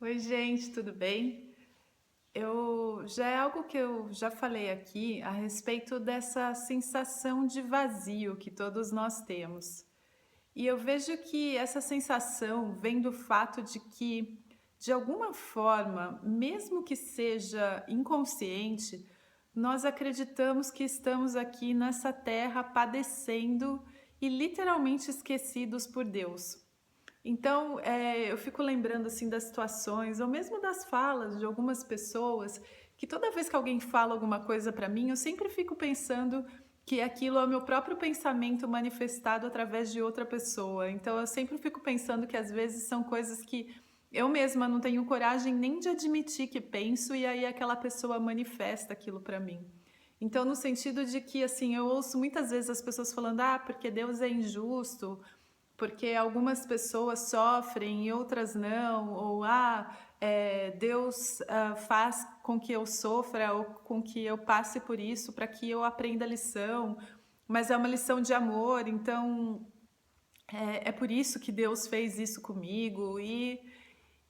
Oi, gente, tudo bem? Já é algo que eu já falei aqui a respeito dessa sensação de vazio que todos nós temos. E eu vejo que essa sensação vem do fato de que, de alguma forma, mesmo que seja inconsciente, nós acreditamos que estamos aqui nessa terra padecendo e literalmente esquecidos por Deus. Então, eu fico lembrando, assim, das situações ou mesmo das falas de algumas pessoas, que toda vez que alguém fala alguma coisa para mim, eu sempre fico pensando que aquilo é o meu próprio pensamento manifestado através de outra pessoa. Então eu sempre fico pensando que às vezes são coisas que eu mesma não tenho coragem nem de admitir que penso, e aí aquela pessoa manifesta aquilo para mim. Então, no sentido de que, assim, eu ouço muitas vezes as pessoas falando: "Ah, porque Deus é injusto, porque algumas pessoas sofrem e outras não", ou Deus faz com que eu sofra ou com que eu passe por isso para que eu aprenda a lição, mas é uma lição de amor, então é por isso que Deus fez isso comigo. E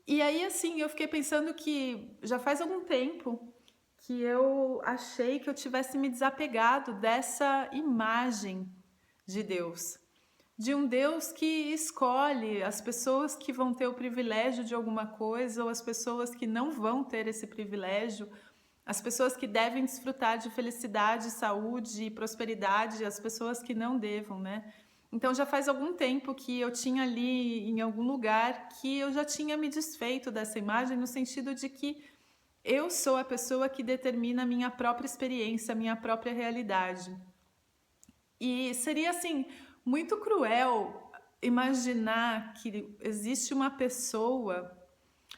aí, assim, eu fiquei pensando que já faz algum tempo que eu achei que eu tivesse me desapegado dessa imagem de Deus, de um Deus que escolhe as pessoas que vão ter o privilégio de alguma coisa ou as pessoas que não vão ter esse privilégio, as pessoas que devem desfrutar de felicidade, saúde e prosperidade, as pessoas que não devam, né? Então já faz algum tempo que eu tinha ali em algum lugar que eu já tinha me desfeito dessa imagem, no sentido de que eu sou a pessoa que determina a minha própria experiência, a minha própria realidade. E seria assim muito cruel imaginar que existe uma pessoa.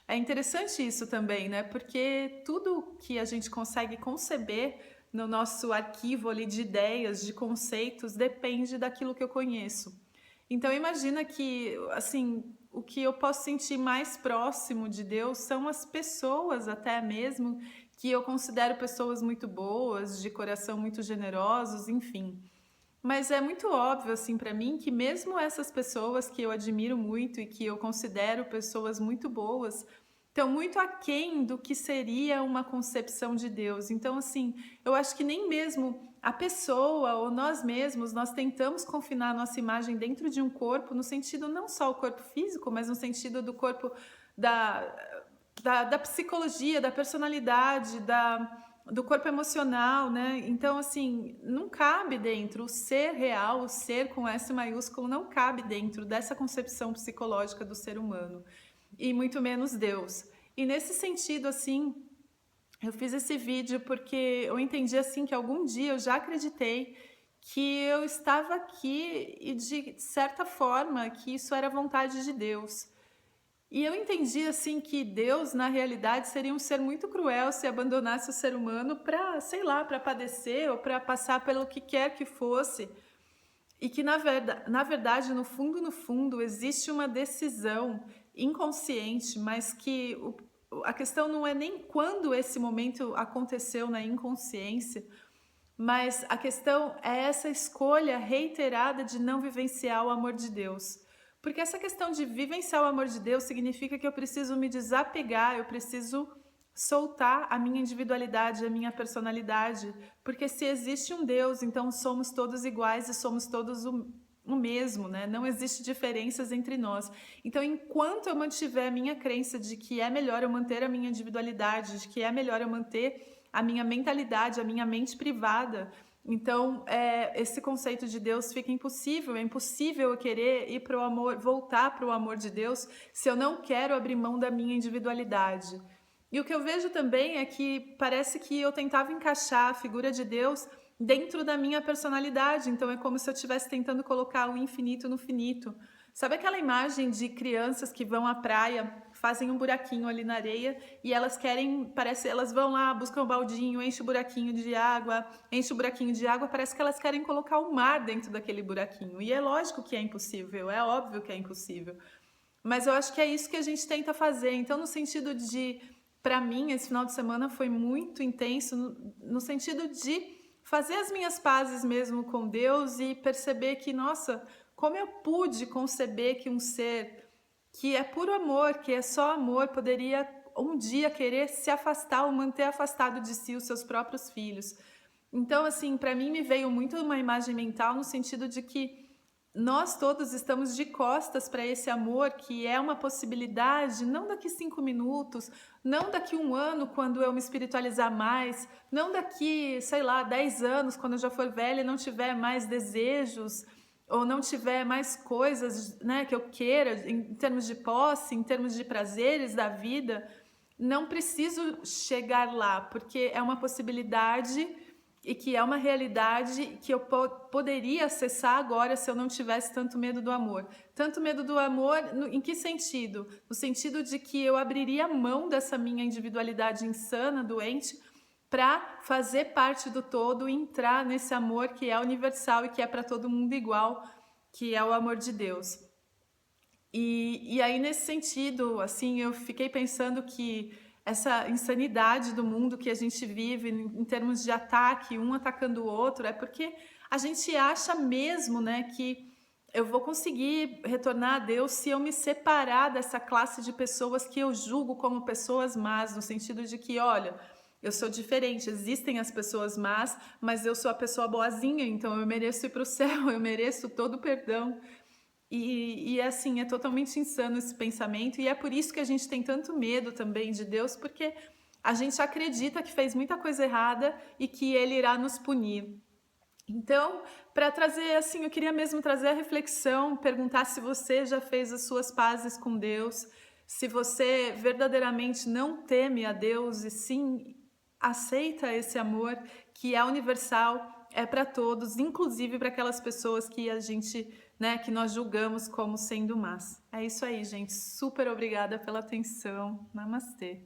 É interessante isso também, né? Porque tudo que a gente consegue conceber no nosso arquivo ali de ideias, de conceitos, depende daquilo que eu conheço. Então imagina que, assim, o que eu posso sentir mais próximo de Deus são as pessoas, até mesmo, que eu considero pessoas muito boas, de coração muito generosos, enfim. Mas é muito óbvio, assim, para mim, que mesmo essas pessoas que eu admiro muito e que eu considero pessoas muito boas, estão muito aquém do que seria uma concepção de Deus. Então, assim, eu acho que nem mesmo a pessoa ou nós mesmos, nós tentamos confinar a nossa imagem dentro de um corpo, no sentido não só o corpo físico, mas no sentido do corpo da, da psicologia, da personalidade, do corpo emocional, né? Então, assim, não cabe dentro o ser real, o ser com S maiúsculo, não cabe dentro dessa concepção psicológica do ser humano, e muito menos Deus. E nesse sentido, assim, eu fiz esse vídeo porque eu entendi, assim, que algum dia eu já acreditei que eu estava aqui e, de certa forma, que isso era vontade de Deus. E eu entendi, assim, que Deus, na realidade, seria um ser muito cruel se abandonasse o ser humano para, sei lá, para padecer ou para passar pelo que quer que fosse. E que, na verdade, no fundo, existe uma decisão inconsciente, mas que a questão não é nem quando esse momento aconteceu na inconsciência, mas a questão é essa escolha reiterada de não vivenciar o amor de Deus. Porque essa questão de vivenciar o amor de Deus significa que eu preciso me desapegar, eu preciso soltar a minha individualidade, a minha personalidade. Porque se existe um Deus, então somos todos iguais e somos todos o mesmo, né? Não existe diferenças entre nós. Então, enquanto eu mantiver a minha crença de que é melhor eu manter a minha individualidade, de que é melhor eu manter a minha mentalidade, a minha mente privada, então esse conceito de Deus fica impossível. É impossível eu querer ir para o amor, voltar para o amor de Deus, se eu não quero abrir mão da minha individualidade. E o que eu vejo também é que parece que eu tentava encaixar a figura de Deus dentro da minha personalidade. Então é como se eu estivesse tentando colocar o infinito no finito. Sabe aquela imagem de crianças que vão à praia, fazem um buraquinho ali na areia e elas querem, parece, elas vão lá, buscam um baldinho, enchem o buraquinho de água, enche o buraquinho de água, parece que elas querem colocar o mar dentro daquele buraquinho. E é lógico que é impossível, é óbvio que é impossível. Mas eu acho que é isso que a gente tenta fazer. Então, no sentido de, para mim, esse final de semana foi muito intenso, no sentido de fazer as minhas pazes mesmo com Deus e perceber que, nossa, como eu pude conceber que um ser que é puro amor, que é só amor, poderia um dia querer se afastar ou manter afastado de si os seus próprios filhos. Então, assim, para mim me veio muito uma imagem mental no sentido de que nós todos estamos de costas para esse amor, que é uma possibilidade, não daqui 5 minutos, não daqui 1 ano, quando eu me espiritualizar mais, não daqui, sei lá, 10 anos, quando eu já for velha e não tiver mais desejos, ou não tiver mais coisas, né, que eu queira, em termos de posse, em termos de prazeres da vida. Não preciso chegar lá, porque é uma possibilidade e que é uma realidade que eu poderia acessar agora se eu não tivesse tanto medo do amor. Tanto medo do amor, em que sentido? No sentido de que eu abriria mão dessa minha individualidade insana, doente, para fazer parte do todo e entrar nesse amor que é universal e que é para todo mundo igual, que é o amor de Deus. E aí, nesse sentido, assim, eu fiquei pensando que essa insanidade do mundo que a gente vive em termos de ataque, um atacando o outro, é porque a gente acha mesmo, né, que eu vou conseguir retornar a Deus se eu me separar dessa classe de pessoas que eu julgo como pessoas más, no sentido de que, olha, eu sou diferente, existem as pessoas más, mas eu sou a pessoa boazinha, então eu mereço ir para o céu, eu mereço todo o perdão. E assim, é totalmente insano esse pensamento, e é por isso que a gente tem tanto medo também de Deus, porque a gente acredita que fez muita coisa errada e que Ele irá nos punir. Então, para trazer assim, eu queria mesmo trazer a reflexão, perguntar se você já fez as suas pazes com Deus, se você verdadeiramente não teme a Deus e sim aceita esse amor que é universal, é para todos, inclusive para aquelas pessoas que a gente, né, que nós julgamos como sendo más. É isso aí, gente. Super obrigada pela atenção. Namastê.